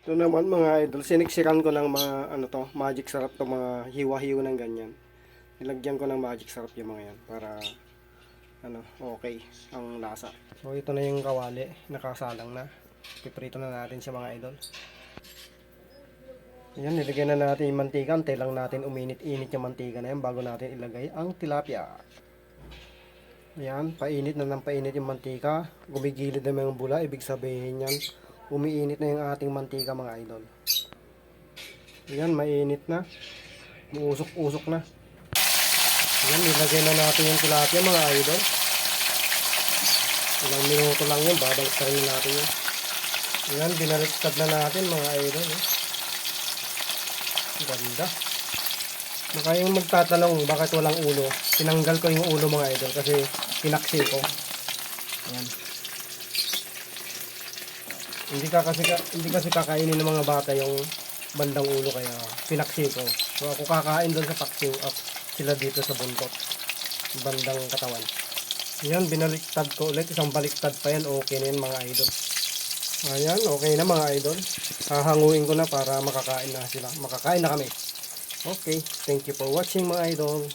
Ito naman mga idol, siniksikan ko ng mga ano to, magic sarap to, mga hiwa-hiwa ng ganyan. Nilagyan ko ng magic sarap yung mga yan para ano, okay ang lasa. So ito na yung kawali, nakasalang na. Piprito na natin siya mga idol. Ayan, nilagyan na natin yung mantika. Antay lang natin uminit-init yung mantika na yan bago natin ilagay ang tilapia. Ayan, painit na ng painit yung mantika. Gumigilid na yung bula, ibig sabihin yan, umiinit na yung ating mantika mga idol. Ayan, mainit na. Uusok-usok na. Ayan, nilagay na natin yung tilapia mga idol. Ilang minuto lang yun, babalik pa rin natin yun. Ayan, binaliktad na natin mga idol. Ganda. Baka yung magtatanong bakit walang ulo, tinanggal ko yung ulo mga idol kasi pinaksi ko. Ayan. Hindi kasi kakainin ng mga bata yung bandang ulo kaya pinaksi ko. So ako kakain doon sa paksiw at sila dito sa buntot, bandang katawan. Ayan, binaliktad ko ulit, isang baliktad pa yan, okay na yan mga idol. Ayan, okay na mga idol. Hahanguin ko na para makakain na sila. Makakain na kami. Okay, thank you for watching mga idol.